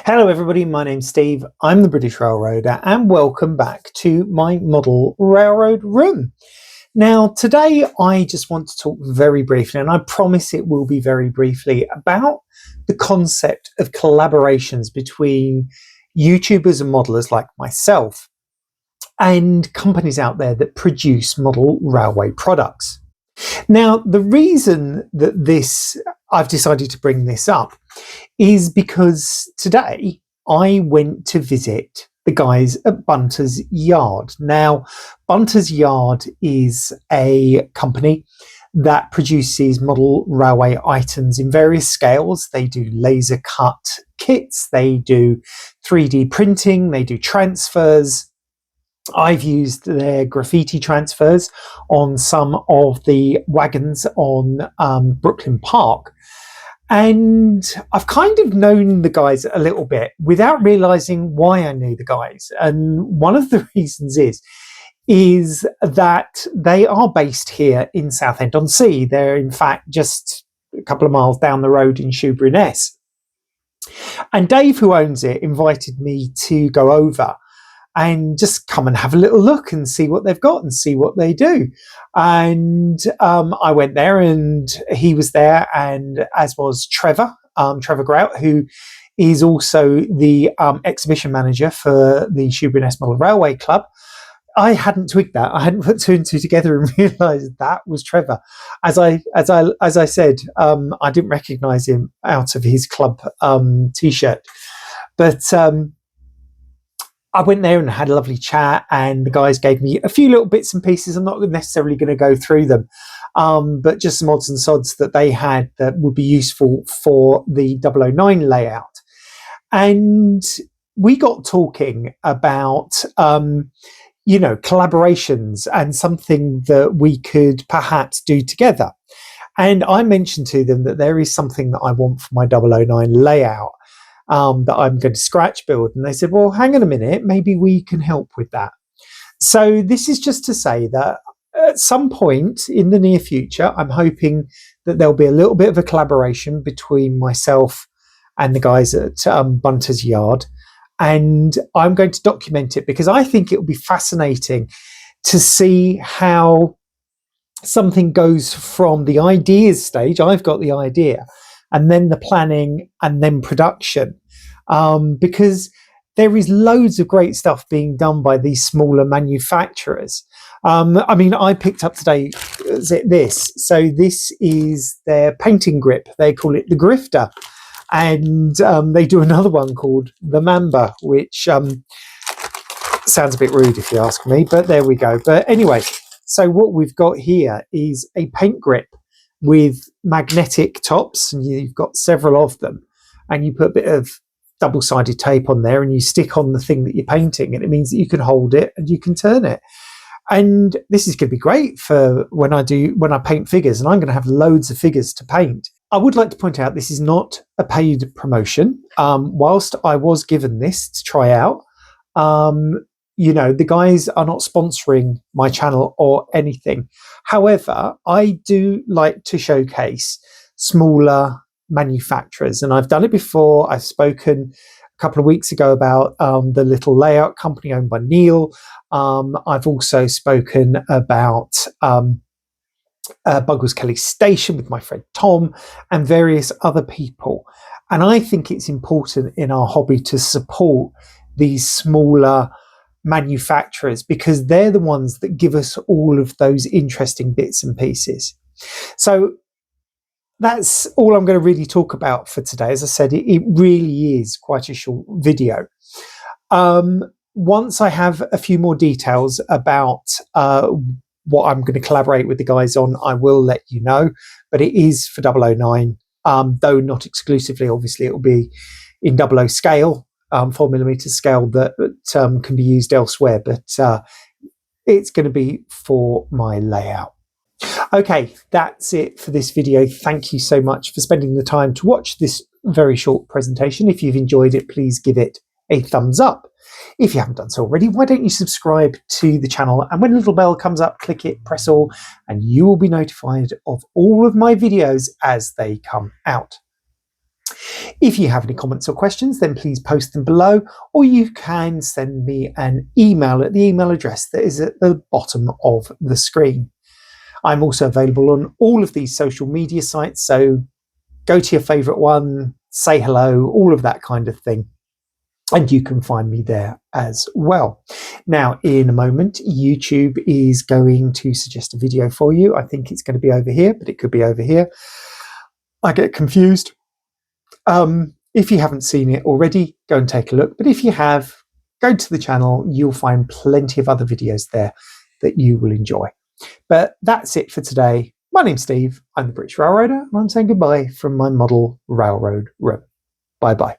Hello everybody, my name's Steve, I'm the British Railroader and welcome back to my model railroad room. Now today I just want to talk very briefly, and I promise it will be very briefly, about the concept of collaborations between YouTubers and modelers like myself and companies out there that produce model railway products. Now the reason that I've decided to bring this up is because today I went to visit the guys at Bunter's Yard. Now, Bunter's Yard is a company that produces model railway items in various scales. They do laser cut kits, they do 3D printing, they do transfers. I've used their graffiti transfers on some of the wagons on Brooklyn Park. And I've kind of known the guys a little bit without realizing why I knew the guys. And one of the reasons is that they are based here in Southend-on-Sea. They're in fact just a couple of miles down the road in Shoeburyness. And Dave, who owns it, invited me to go over and just come and have a little look and see what they've got and see what they do. And I went there and he was there, and as was Trevor Grout, who is also the exhibition manager for the Shoeburyness Model Railway Club. I hadn't twigged that. I hadn't put two and two together and realised that was Trevor. As I said, I didn't recognise him out of his club t-shirt, but I went there and had a lovely chat, and the guys gave me a few little bits and pieces. I'm not necessarily going to go through them, but just some odds and sods that they had that would be useful for the 009 layout. And we got talking about, collaborations and something that we could perhaps do together. And I mentioned to them that there is something that I want for my 009 layout. That I'm going to scratch build. And they said, well, hang on a minute, maybe we can help with that. So this is just to say that at some point in the near future, I'm hoping that there'll be a little bit of a collaboration between myself and the guys at Bunter's Yard. And I'm going to document it because I think it will be fascinating to see how something goes from the ideas stage. I've got the idea, and then the planning, and then production. Because there is loads of great stuff being done by these smaller manufacturers. I picked up today this. So this is their painting grip. They call it the Grifter. And they do another one called the Mamba, which sounds a bit rude if you ask me, but there we go. But anyway, so what we've got here is a paint grip with magnetic tops, and you've got several of them, and you put a bit of double-sided tape on there and you stick on the thing that you're painting, and it means that you can hold it and you can turn it. And this is going to be great for when I paint figures, and I'm going to have loads of figures to paint. I would like to point out this is not a paid promotion. Whilst I was given this to try out, the guys are not sponsoring my channel or anything. However, I do like to showcase smaller manufacturers, and I've done it before. I've spoken a couple of weeks ago about the little layout company owned by Neil. I've also spoken about Bugwell's Kelly Station with my friend Tom and various other people. And I think it's important in our hobby to support these smaller manufacturers because they're the ones that give us all of those interesting bits and pieces. So that's all I'm going to really talk about for today. As I said, it really is quite a short video. Once I have a few more details about what I'm going to collaborate with the guys on, I will let you know. But it is for 009, though not exclusively. Obviously, it will be in 00 scale, 4mm scale that can be used elsewhere. But it's going to be for my layout. Okay, that's it for this video. Thank you so much for spending the time to watch this very short presentation. If you've enjoyed it, please give it a thumbs up. If you haven't done so already, why don't you subscribe to the channel, and when a little bell comes up, click it, press all, and you will be notified of all of my videos as they come out. If you have any comments or questions, then please post them below, or you can send me an email at the email address that is at the bottom of the screen. I'm also available on all of these social media sites, so go to your favourite one, say hello, all of that kind of thing. And you can find me there as well. Now, in a moment, YouTube is going to suggest a video for you. I think it's going to be over here, but it could be over here. I get confused. If you haven't seen it already, go and take a look. But if you have, go to the channel. You'll find plenty of other videos there that you will enjoy. But that's it for today. My name's Steve. I'm the British Railroader, and I'm saying goodbye from my model railroad room. Bye-bye.